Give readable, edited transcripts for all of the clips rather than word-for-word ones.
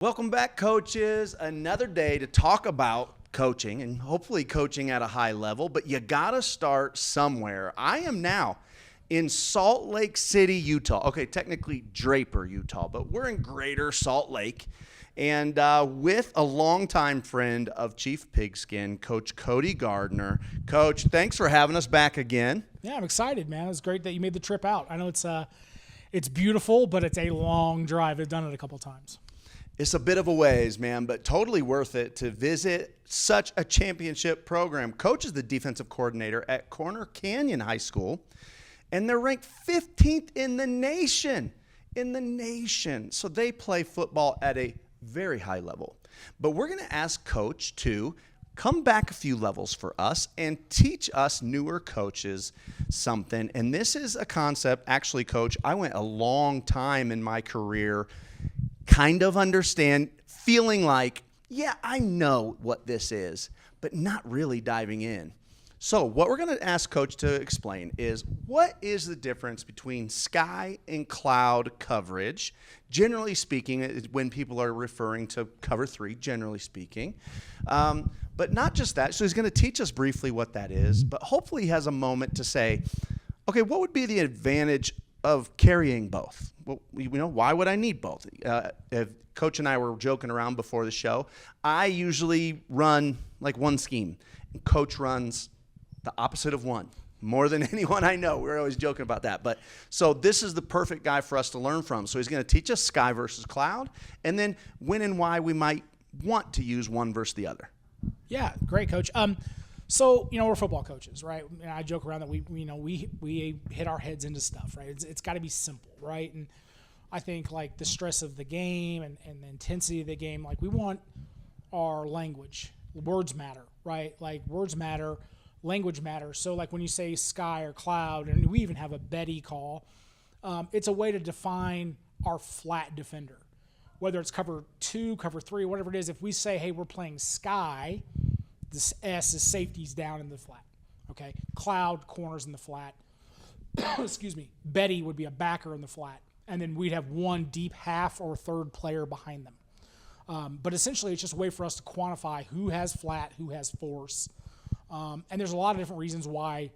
Welcome back, coaches. Another day to talk about coaching and hopefully coaching at a high level, but you got to start somewhere. I am now in Salt Lake City, Utah. Okay, technically Draper, Utah, but we're in Greater Salt Lake. And with a longtime friend of Chief Pigskin, Coach Cody Gardner. Coach, thanks for having us back again. Yeah, I'm excited, man. It's great that you made the trip out. I know it's beautiful, but it's a long drive. I've done it a couple times. It's a bit of a ways, man, but totally worth it to visit such a championship program. Coach is the defensive coordinator at Corner Canyon High School, and they're ranked 15th in the nation. So they play football at a very high level. But we're going to ask Coach to come back a few levels for us and teach us newer coaches something. And this is a concept, actually, Coach, I went a long time in my career kind of feeling like, yeah, I know what this is, but not really diving in. So what we're going to ask Coach to explain is, what is the difference between sky and cloud coverage? Generally speaking, when people are referring to cover three, generally speaking. But not just that. So he's going to teach us briefly what that is, but hopefully he has a moment to say, okay, what would be the advantage of carrying both? Well, why would I need both? If Coach and I were joking around before the show, I usually run like one scheme, and Coach runs the opposite of one. More than anyone I know. We're always joking about that. But so this is the perfect guy for us to learn from. So he's going to teach us sky versus cloud, and then when and why we might want to use one versus the other. Yeah, great, Coach. So, we're football coaches, right? And I joke around that we hit our heads into stuff, right? It's got to be simple, right? And I think like the stress of the game and the intensity of the game, like we want our language. Words matter, right? Like words matter, language matters. So like when you say sky or cloud, and we even have a Betty call, it's a way to define our flat defender. Whether it's cover 2, cover 3, whatever it is, if we say, hey, we're playing sky, this S is safeties down in the flat, okay? Cloud, corners in the flat. Excuse me. Betty would be a backer in the flat, and then we'd have one deep half or third player behind them. But essentially, it's just a way for us to quantify who has flat, who has force. And there's a lot of different reasons why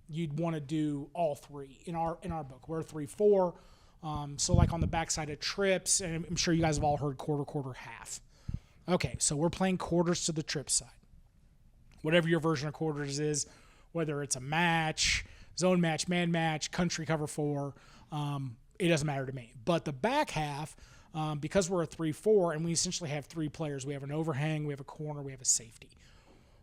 you'd want to do all three in our book. We're 3-4. So like on the backside of trips, and I'm sure you guys have all heard quarter, half. Okay, so we're playing quarters to the trip side. Whatever your version of quarters is, whether it's a match, zone match, man match, country cover 4, it doesn't matter to me. But the back half, because we're a 3-4 and we essentially have 3 players, we have an overhang, we have a corner, we have a safety.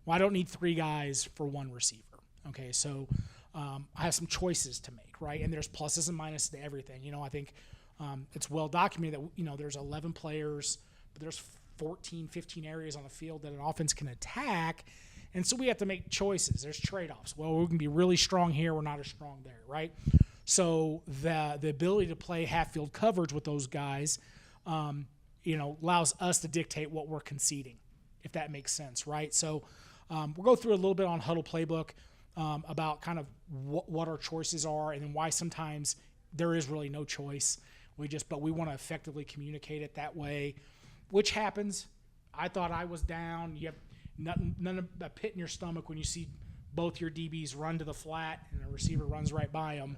Well, I don't need 3 guys for 1 receiver. Okay, so I have some choices to make, right? And there's pluses and minuses to everything. I think it's well documented that, there's 11 players, but there's 14, 15 areas on the field that an offense can attack. And so we have to make choices. There's trade-offs. Well, we can be really strong here. We're not as strong there, right? So the ability to play half-field coverage with those guys, allows us to dictate what we're conceding, if that makes sense, right? So we'll go through a little bit on Huddle Playbook about kind of what our choices are and then why sometimes there is really no choice. But we want to effectively communicate it that way, which happens. I thought I was down. You have none of a pit in your stomach when you see both your DBs run to the flat and a receiver runs right by them.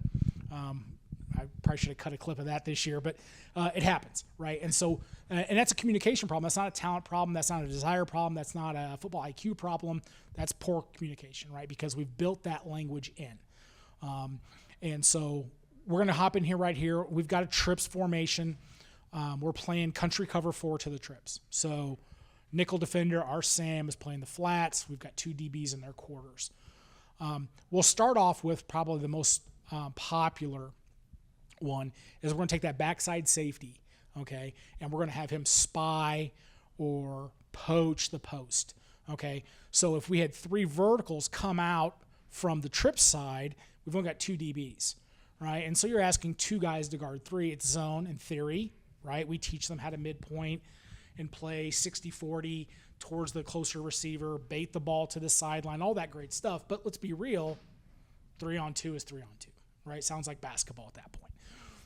I probably should have cut a clip of that this year, but it happens, right? And so, and that's a communication problem. That's not a talent problem. That's not a desire problem. That's not a football IQ problem. That's poor communication, right? Because we've built that language in. And so we're going to hop in here right here. We've got a trips formation. We're playing country cover 4 to the trips. So nickel defender, our Sam is playing the flats. We've got 2 DBs in their quarters. We'll start off with probably the most popular one is we're going to take that backside safety, okay, and we're going to have him spy or poach the post, okay? So if we had 3 verticals come out from the trip side, we've only got 2 DBs, right? And so you're asking 2 guys to guard 3. It's zone in theory, right? We teach them how to midpoint and play 60-40 towards the closer receiver, bait the ball to the sideline, all that great stuff. But let's be real, 3-on-2 is 3-on-2, right? Sounds like basketball at that point.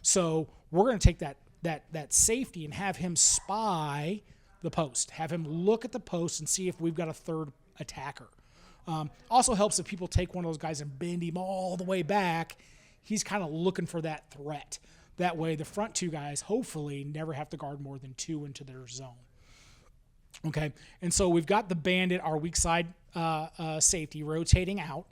So we're going to take that that safety and have him spy the post, have him look at the post and see if we've got a third attacker. Also helps if people take one of those guys and bend him all the way back. He's kind of looking for that threat. That way the front two guys hopefully never have to guard more than two into their zone. Okay, and so we've got the bandit, our weak side safety, rotating out.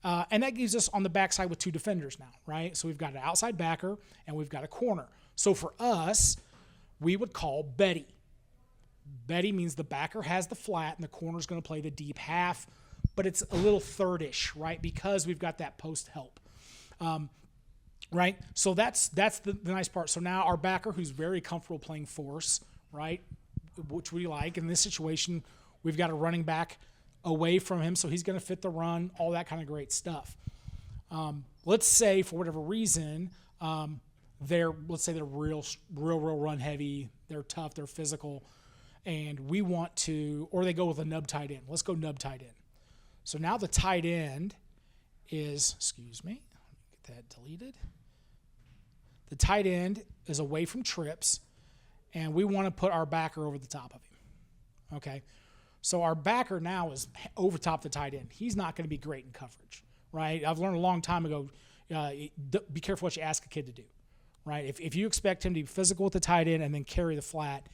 And that gives us on the backside with two defenders now, right? So we've got an outside backer and we've got a corner. So for us, we would call Betty. Betty means the backer has the flat and the corner's going to play the deep half, but it's a little thirdish, right? Because we've got that post help. Right? So that's the nice part. So now our backer, who's very comfortable playing force, right, which we like. In this situation, we've got a running back away from him, so he's going to fit the run, all that kind of great stuff. Let's say, for whatever reason, they're real run heavy, they're tough, they're physical, and we want to, or they go with a nub tight end. Let's go nub tight end. So now the tight end is, excuse me, get that deleted. The tight end is away from trips, and we want to put our backer over the top of him. Okay? So our backer now is over top the tight end. He's not going to be great in coverage, right? I've learned a long time ago, be careful what you ask a kid to do, right? If you expect him to be physical with the tight end and then carry the flat,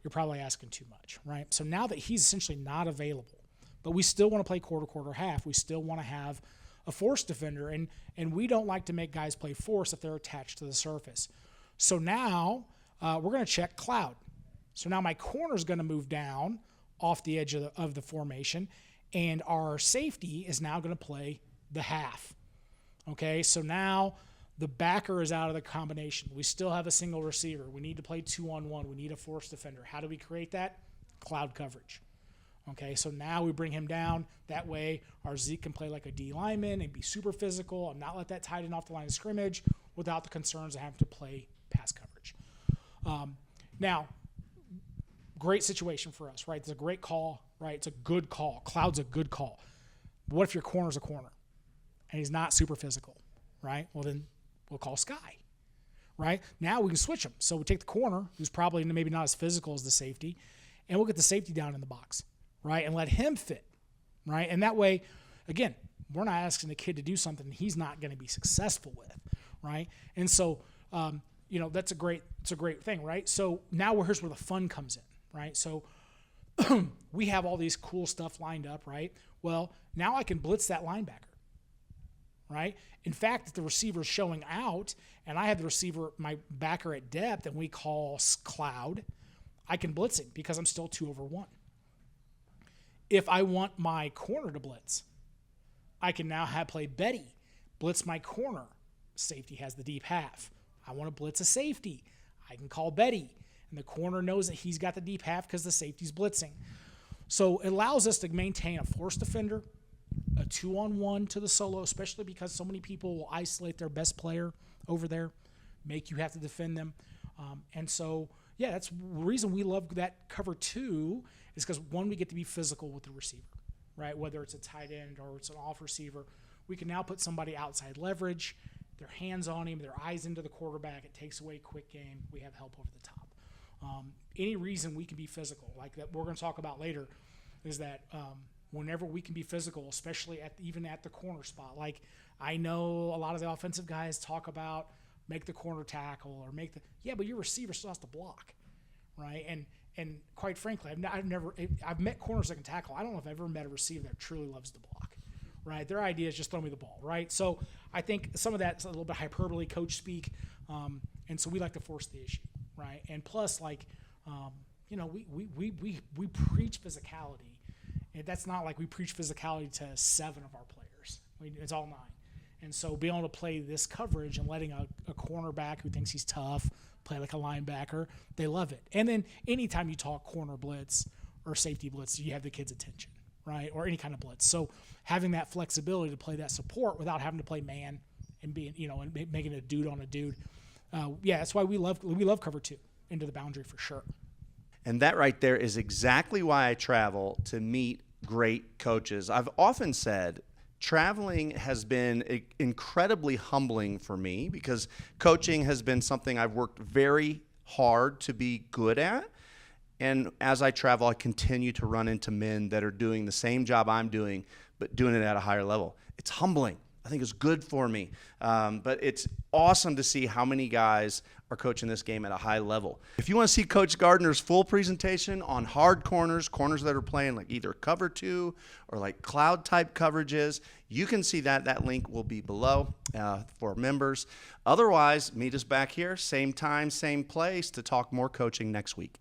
you're probably asking too much, right? So now that he's essentially not available, but we still want to play quarter, half, we still want to have a force defender, and we don't like to make guys play force if they're attached to the surface. So now we're going to check cloud. So now my corner is going to move down off the edge of the formation, and our safety is now going to play the half. Okay, so now the backer is out of the combination. We still have a single receiver. We need to play 2-on-1. We need a force defender. How do we create that? Cloud coverage. Okay, so now we bring him down. That way our Zeke can play like a D lineman and be super physical and not let that tight end off the line of scrimmage without the concerns of having to play pass coverage. Now, great situation for us, right? It's a great call, right? It's a good call. Cloud's a good call. But what if your corner's a corner and he's not super physical, right? Well, then we'll call Sky, right? Now we can switch him. So we take the corner, who's probably maybe not as physical as the safety, and we'll get the safety down in the box, right? And let him fit, right? And that way, again, we're not asking the kid to do something he's not going to be successful with, right? And so, that's a great thing, right? So now here's where the fun comes in, right? So we have all these cool stuff lined up, right? Well, now I can blitz that linebacker, right? In fact, if the receiver's showing out and I have the receiver, my backer at depth, and we call cloud, I can blitz him because I'm still 2-over-1. If I want my corner to blitz, I can now play Betty, blitz my corner. Safety has the deep half. I want to blitz a safety. I can call Betty, and the corner knows that he's got the deep half because the safety's blitzing. So it allows us to maintain a force defender, a 2-on-1 to the solo, especially because so many people will isolate their best player over there, make you have to defend them. And so, yeah, that's the reason we love that cover 2 is because, one, we get to be physical with the receiver, right? Whether it's a tight end or it's an off receiver, we can now put somebody outside leverage, their hands on him, their eyes into the quarterback. It takes away quick game. We have help over the top. Any reason we can be physical, like that we're going to talk about later, is that whenever we can be physical, especially even at the corner spot. Like, I know a lot of the offensive guys talk about make the corner tackle or but your receiver still has to block, right? And quite frankly, I've met corners that can tackle. I don't know if I've ever met a receiver that truly loves to block, right? Their idea is just throw me the ball, right? So I think some of that's a little bit hyperbole, coach speak, and so we like to force the issue, right? And plus, like, we preach physicality. And that's not like we preach physicality to 7 of our players. It's all 9. And so being able to play this coverage and letting a cornerback who thinks he's tough play like a linebacker, they love it. And then anytime you talk corner blitz or safety blitz, you have the kid's attention, right? Or any kind of blitz. So having that flexibility to play that support without having to play man and being, and making a dude on a dude. That's why we love cover 2 into the boundary for sure. And that right there is exactly why I travel to meet great coaches. I've often said traveling has been incredibly humbling for me because coaching has been something I've worked very hard to be good at. And as I travel, I continue to run into men that are doing the same job I'm doing, but doing it at a higher level. It's humbling. I think it's good for me. But it's awesome to see how many guys are coaching this game at a high level. If you want to see Coach Gardner's full presentation on hard corners that are playing like either cover 2 or like cloud type coverages, you can see that. That link will be below for members. Otherwise, meet us back here, same time, same place, to talk more coaching next week.